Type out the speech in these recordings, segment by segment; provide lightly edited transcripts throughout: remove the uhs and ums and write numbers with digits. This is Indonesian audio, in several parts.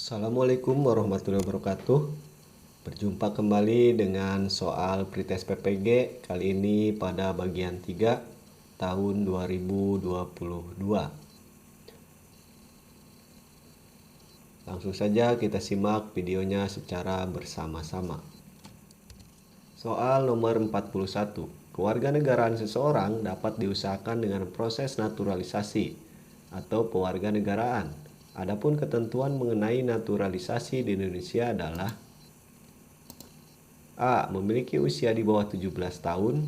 Assalamualaikum warahmatullahi wabarakatuh. Berjumpa kembali dengan soal pretest PPG kali ini pada bagian 3 tahun 2022. Langsung saja kita simak videonya secara bersama-sama. Soal nomor 41. Kewarganegaraan seseorang dapat diusahakan dengan proses naturalisasi atau pewarganegaraan. Adapun ketentuan mengenai naturalisasi di Indonesia adalah A. Memiliki usia di bawah 17 tahun.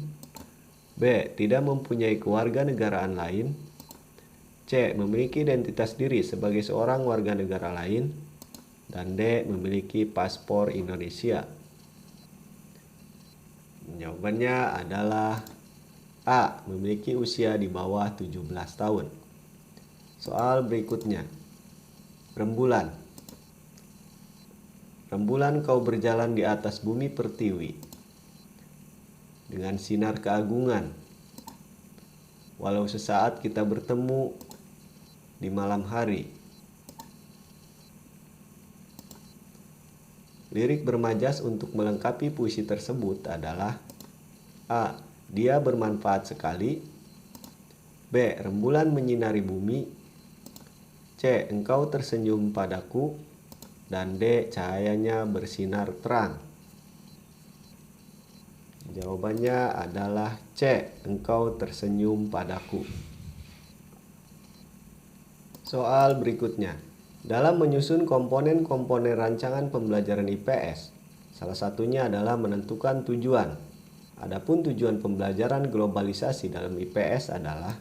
B. Tidak mempunyai kewarganegaraan lain. C. Memiliki identitas diri sebagai seorang warga negara lain. Dan D. Memiliki paspor Indonesia. Jawabannya adalah A. Memiliki usia di bawah 17 tahun. Soal berikutnya. Rembulan. Rembulan kau berjalan di atas bumi pertiwi dengan sinar keagungan. Walau sesaat kita bertemu di malam hari. Lirik bermajas untuk melengkapi puisi tersebut adalah A. Dia bermanfaat sekali. B. Rembulan menyinari bumi. C. Engkau tersenyum padaku. Dan D. Cahayanya bersinar terang. Jawabannya adalah C. Engkau tersenyum padaku. Soal berikutnya. Dalam menyusun komponen-komponen rancangan pembelajaran IPS, salah satunya adalah menentukan tujuan. Adapun tujuan pembelajaran globalisasi dalam IPS adalah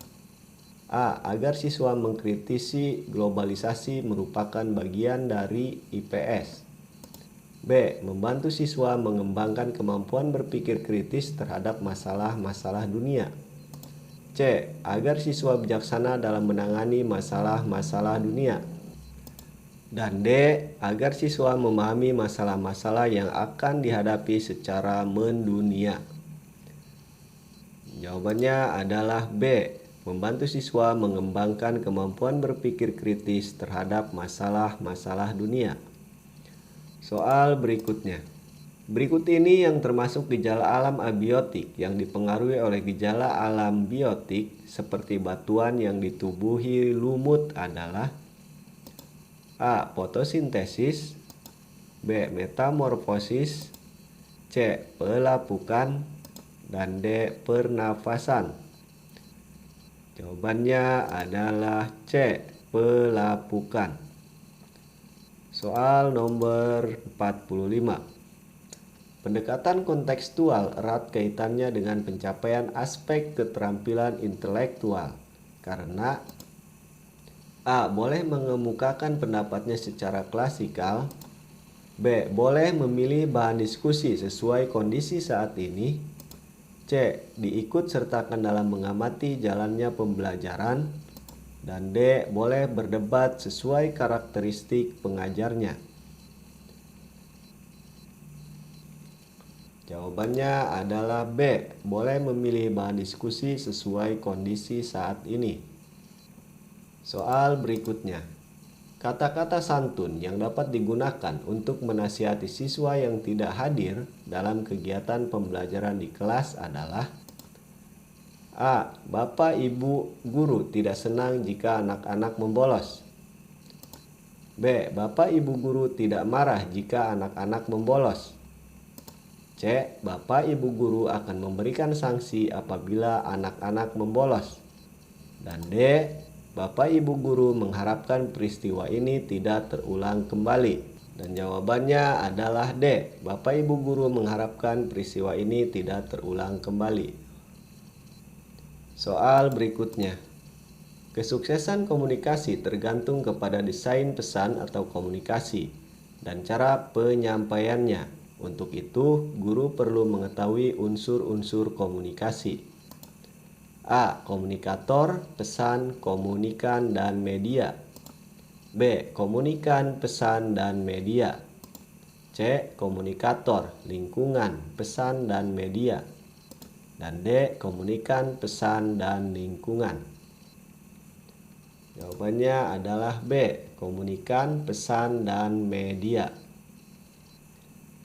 A. Agar siswa mengkritisi globalisasi merupakan bagian dari IPS. B. Membantu siswa mengembangkan kemampuan berpikir kritis terhadap masalah-masalah dunia. C. Agar siswa bijaksana dalam menangani masalah-masalah dunia. Dan D. Agar siswa memahami masalah-masalah yang akan dihadapi secara mendunia. Jawabannya adalah B. Membantu siswa mengembangkan kemampuan berpikir kritis terhadap masalah-masalah dunia. Soal berikutnya. Berikut ini yang termasuk gejala alam abiotik yang dipengaruhi oleh gejala alam biotik seperti batuan yang ditubuhi lumut adalah A. Fotosintesis. B. Metamorfosis. C. Pelapukan. Dan D. Pernafasan. Jawabannya adalah C. Pelapukan. Soal nomor 45. Pendekatan kontekstual erat kaitannya dengan pencapaian aspek keterampilan intelektual karena A. Boleh mengemukakan pendapatnya secara klasikal. B. Boleh memilih bahan diskusi sesuai kondisi saat ini. C. Diikut sertakan dalam mengamati jalannya pembelajaran. Dan D. Boleh berdebat sesuai karakteristik pengajarnya. Jawabannya adalah B. Boleh memilih bahan diskusi sesuai kondisi saat ini. Soal berikutnya. Kata-kata santun yang dapat digunakan untuk menasihati siswa yang tidak hadir dalam kegiatan pembelajaran di kelas adalah A. Bapak Ibu guru tidak senang jika anak-anak membolos. B. Bapak Ibu guru tidak marah jika anak-anak membolos. C. Bapak Ibu guru akan memberikan sanksi apabila anak-anak membolos. Dan D. Bapak Ibu guru mengharapkan peristiwa ini tidak terulang kembali. Dan jawabannya adalah D. Bapak Ibu guru mengharapkan peristiwa ini tidak terulang kembali. Soal berikutnya. Kesuksesan komunikasi tergantung kepada desain pesan atau komunikasi dan cara penyampaiannya. Untuk itu, guru perlu mengetahui unsur-unsur komunikasi. A. Komunikator, pesan, komunikan, dan media. B. Komunikan, pesan, dan media. C. Komunikator, lingkungan, pesan, dan media. Dan D. Komunikan, pesan, dan lingkungan. Jawabannya adalah B. Komunikan, pesan, dan media.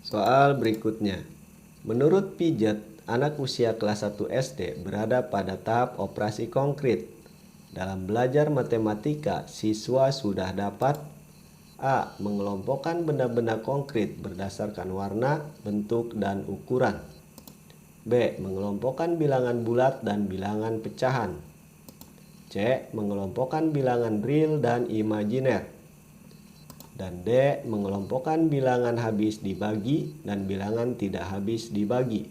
Soal berikutnya. Menurut Piaget, anak usia kelas 1 SD berada pada tahap operasi konkret. Dalam belajar matematika, siswa sudah dapat A. Mengelompokkan benda-benda konkret berdasarkan warna, bentuk, dan ukuran. B. Mengelompokkan bilangan bulat dan bilangan pecahan. C. Mengelompokkan bilangan real dan imajiner. Dan D. Mengelompokkan bilangan habis dibagi dan bilangan tidak habis dibagi.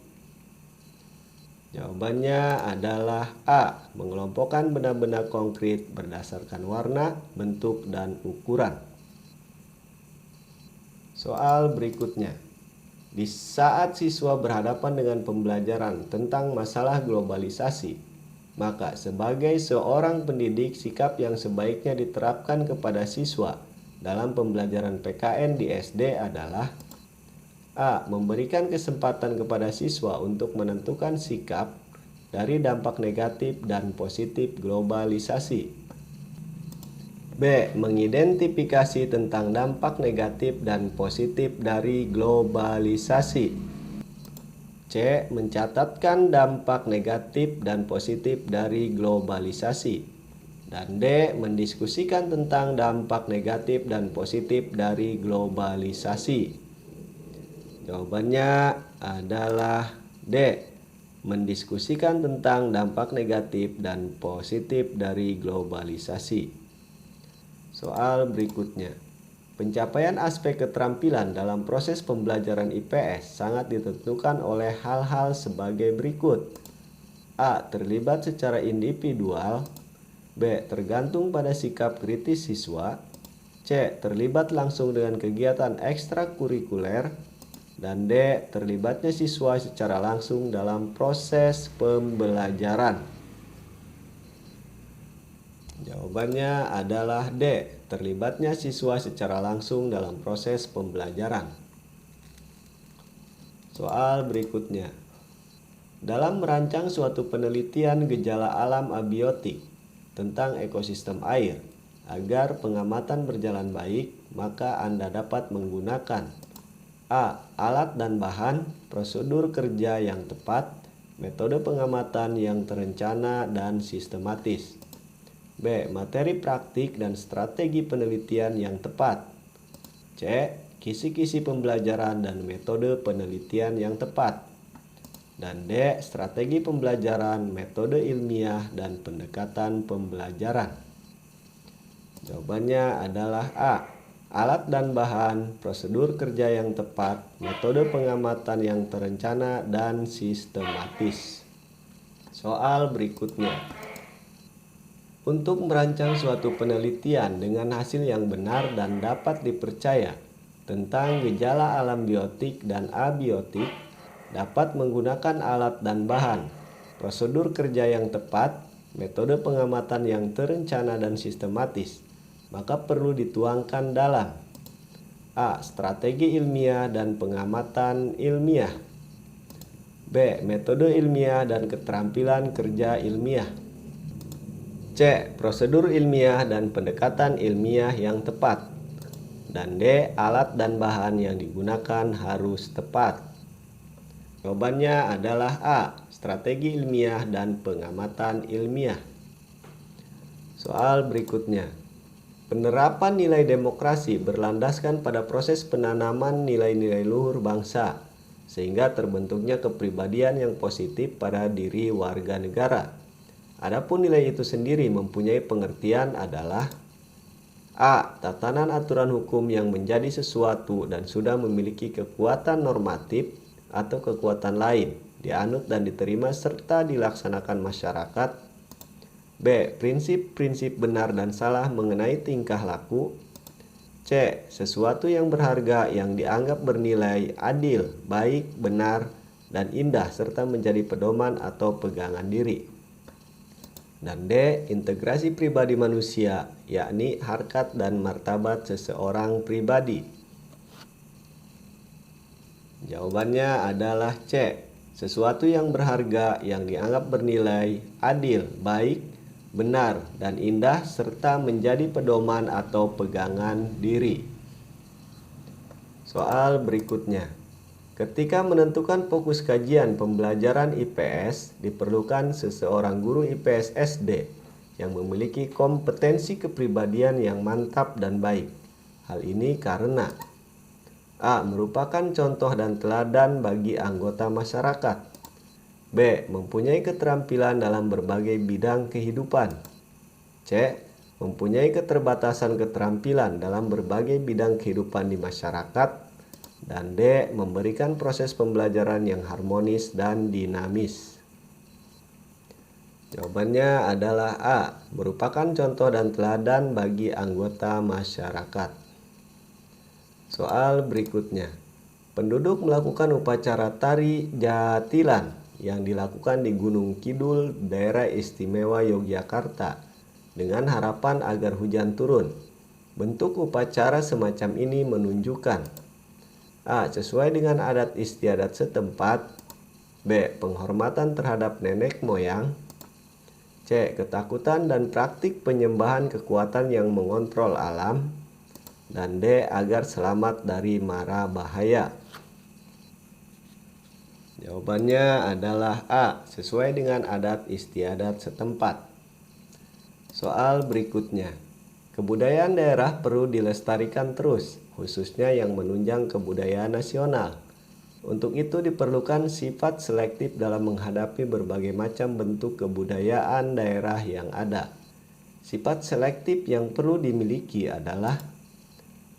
Jawabannya adalah A. Mengelompokkan benda-benda konkret berdasarkan warna, bentuk, dan ukuran. Soal berikutnya. Di saat siswa berhadapan dengan pembelajaran tentang masalah globalisasi, maka sebagai seorang pendidik, sikap yang sebaiknya diterapkan kepada siswa dalam pembelajaran PKN di SD adalah A. Memberikan kesempatan kepada siswa untuk menentukan sikap dari dampak negatif dan positif globalisasi. B. Mengidentifikasi tentang dampak negatif dan positif dari globalisasi. C. Mencatatkan dampak negatif dan positif dari globalisasi. Dan D. Mendiskusikan tentang dampak negatif dan positif dari globalisasi. Jawabannya adalah D. Mendiskusikan tentang dampak negatif dan positif dari globalisasi. Soal berikutnya. Pencapaian aspek keterampilan dalam proses pembelajaran IPS sangat ditentukan oleh hal-hal sebagai berikut. A. Terlibat secara individual. B. Tergantung pada sikap kritis siswa. C. Terlibat langsung dengan kegiatan ekstrakurikuler. Dan D. Terlibatnya siswa secara langsung dalam proses pembelajaran. Jawabannya adalah D. Terlibatnya siswa secara langsung dalam proses pembelajaran. Soal berikutnya. Dalam merancang suatu penelitian gejala alam abiotik tentang ekosistem air, agar pengamatan berjalan baik, maka Anda dapat menggunakan A. Alat dan bahan, prosedur kerja yang tepat, metode pengamatan yang terencana dan sistematis. B. Materi praktik dan strategi penelitian yang tepat. C. Kisi-kisi pembelajaran dan metode penelitian yang tepat. Dan D. Strategi pembelajaran, metode ilmiah, dan pendekatan pembelajaran. Jawabannya adalah A. Alat dan bahan, prosedur kerja yang tepat, metode pengamatan yang terencana, dan sistematis. Soal berikutnya. Untuk merancang suatu penelitian dengan hasil yang benar dan dapat dipercaya tentang gejala alam biotik dan abiotik, dapat menggunakan alat dan bahan, prosedur kerja yang tepat, metode pengamatan yang terencana dan sistematis, maka perlu dituangkan dalam A. Strategi ilmiah dan pengamatan ilmiah. B. Metode ilmiah dan keterampilan kerja ilmiah. C. Prosedur ilmiah dan pendekatan ilmiah yang tepat. Dan D. Alat dan bahan yang digunakan harus tepat. Jawabannya adalah A. Strategi ilmiah dan pengamatan ilmiah. Soal berikutnya. Penerapan nilai demokrasi berlandaskan pada proses penanaman nilai-nilai luhur bangsa, sehingga terbentuknya kepribadian yang positif pada diri warga negara. Adapun nilai itu sendiri mempunyai pengertian adalah A. Tatanan aturan hukum yang menjadi sesuatu dan sudah memiliki kekuatan normatif atau kekuatan lain, dianut dan diterima serta dilaksanakan masyarakat. B. Prinsip-prinsip benar dan salah mengenai tingkah laku. C. Sesuatu yang berharga yang dianggap bernilai adil, baik, benar, dan indah serta menjadi pedoman atau pegangan diri. Dan D. Integrasi pribadi manusia, yakni harkat dan martabat seseorang pribadi. Jawabannya adalah C. Sesuatu yang berharga yang dianggap bernilai adil, baik, benar, dan indah serta menjadi pedoman atau pegangan diri. Soal berikutnya. Ketika menentukan fokus kajian pembelajaran IPS, diperlukan seseorang guru IPS SD yang memiliki kompetensi kepribadian yang mantap dan baik. Hal ini karena A. Merupakan contoh dan teladan bagi anggota masyarakat. B. Mempunyai keterampilan dalam berbagai bidang kehidupan. C. Mempunyai keterbatasan keterampilan dalam berbagai bidang kehidupan di masyarakat. Dan D. Memberikan proses pembelajaran yang harmonis dan dinamis. Jawabannya adalah A. Merupakan contoh dan teladan bagi anggota masyarakat. Soal berikutnya. Penduduk melakukan upacara tari jatilan yang dilakukan di Gunung Kidul, Daerah Istimewa Yogyakarta, dengan harapan agar hujan turun. Bentuk upacara semacam ini menunjukkan A. Sesuai dengan adat istiadat setempat. B. Penghormatan terhadap nenek moyang. C. Ketakutan dan praktik penyembahan kekuatan yang mengontrol alam. Dan D. Agar selamat dari mara bahaya. Jawabannya adalah A. Sesuai dengan adat istiadat setempat. Soal berikutnya. Kebudayaan daerah perlu dilestarikan terus, khususnya yang menunjang kebudayaan nasional. Untuk itu diperlukan sifat selektif dalam menghadapi berbagai macam bentuk kebudayaan daerah yang ada. Sifat selektif yang perlu dimiliki adalah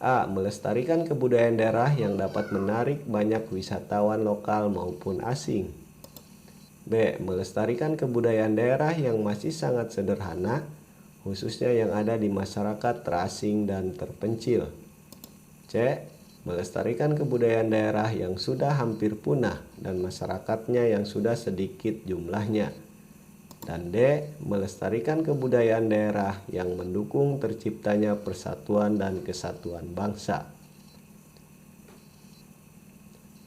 A. Melestarikan kebudayaan daerah yang dapat menarik banyak wisatawan lokal maupun asing. B. Melestarikan kebudayaan daerah yang masih sangat sederhana, khususnya yang ada di masyarakat terasing dan terpencil. C. Melestarikan kebudayaan daerah yang sudah hampir punah dan masyarakatnya yang sudah sedikit jumlahnya. Dan D. Melestarikan kebudayaan daerah yang mendukung terciptanya persatuan dan kesatuan bangsa.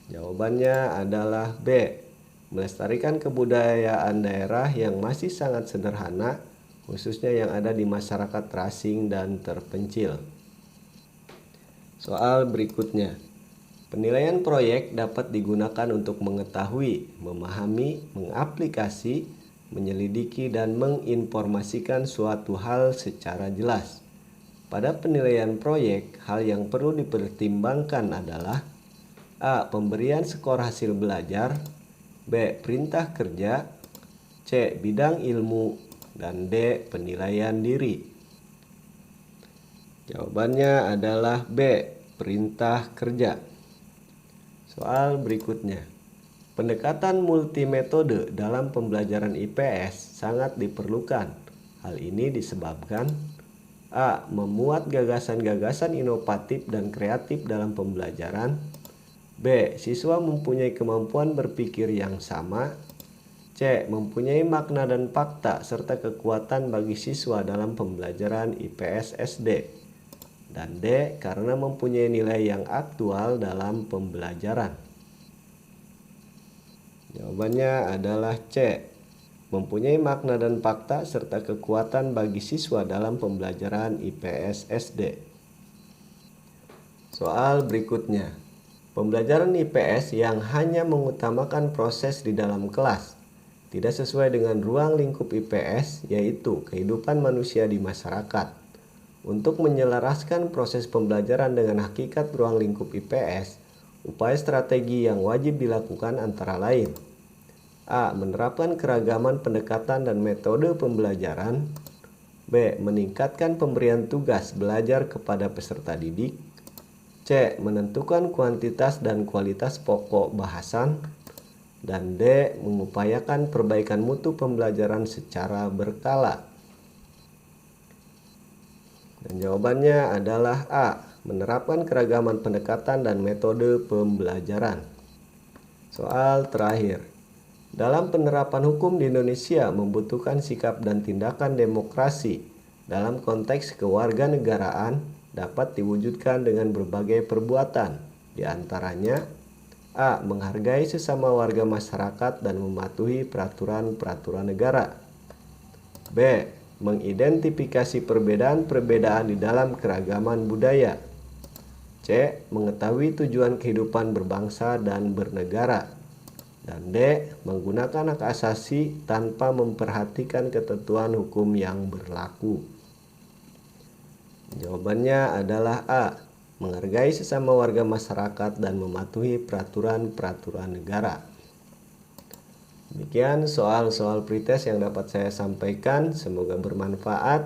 Jawabannya adalah B. Melestarikan kebudayaan daerah yang masih sangat sederhana, khususnya yang ada di masyarakat terasing dan terpencil. Soal berikutnya. Penilaian proyek dapat digunakan untuk mengetahui, memahami, mengaplikasi, menyelidiki, dan menginformasikan suatu hal secara jelas. Pada penilaian proyek, hal yang perlu dipertimbangkan adalah A. Pemberian skor hasil belajar. B. Perintah kerja. C. Bidang ilmu. Dan D. Penilaian diri. Jawabannya adalah B. Perintah kerja. Soal berikutnya. Pendekatan multimetode dalam pembelajaran IPS sangat diperlukan. Hal ini disebabkan A. Memuat gagasan-gagasan inovatif dan kreatif dalam pembelajaran. B. Siswa mempunyai kemampuan berpikir yang sama. C. Mempunyai makna dan fakta serta kekuatan bagi siswa dalam pembelajaran IPS SD. Dan D. Karena mempunyai nilai yang aktual dalam pembelajaran. Jawabannya adalah C. Mempunyai makna dan fakta serta kekuatan bagi siswa dalam pembelajaran IPS SD. Soal berikutnya. Pembelajaran IPS yang hanya mengutamakan proses di dalam kelas tidak sesuai dengan ruang lingkup IPS, yaitu kehidupan manusia di masyarakat. Untuk menyelaraskan proses pembelajaran dengan hakikat ruang lingkup IPS, upaya strategi yang wajib dilakukan antara lain A. Menerapkan keragaman pendekatan dan metode pembelajaran. B. Meningkatkan pemberian tugas belajar kepada peserta didik. C. Menentukan kuantitas dan kualitas pokok bahasan. Dan D. Mengupayakan perbaikan mutu pembelajaran secara berkala. Dan jawabannya adalah A. Menerapkan keragaman pendekatan dan metode pembelajaran. Soal terakhir. Dalam penerapan hukum di Indonesia membutuhkan sikap dan tindakan demokrasi dalam konteks kewarganegaraan dapat diwujudkan dengan berbagai perbuatan, di antaranya A. Menghargai sesama warga masyarakat dan mematuhi peraturan-peraturan negara. B. Mengidentifikasi perbedaan-perbedaan di dalam keragaman budaya. C. Mengetahui tujuan kehidupan berbangsa dan bernegara. Dan D. Menggunakan hak asasi tanpa memperhatikan ketentuan hukum yang berlaku. Jawabannya adalah A. Menghargai sesama warga masyarakat dan mematuhi peraturan-peraturan negara. Demikian soal-soal pretest yang dapat saya sampaikan. Semoga bermanfaat.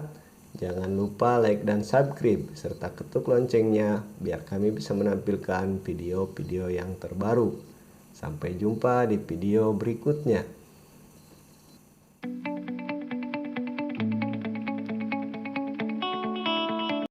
Jangan lupa like dan subscribe serta ketuk loncengnya biar kami bisa menampilkan video-video yang terbaru. Sampai jumpa di video berikutnya.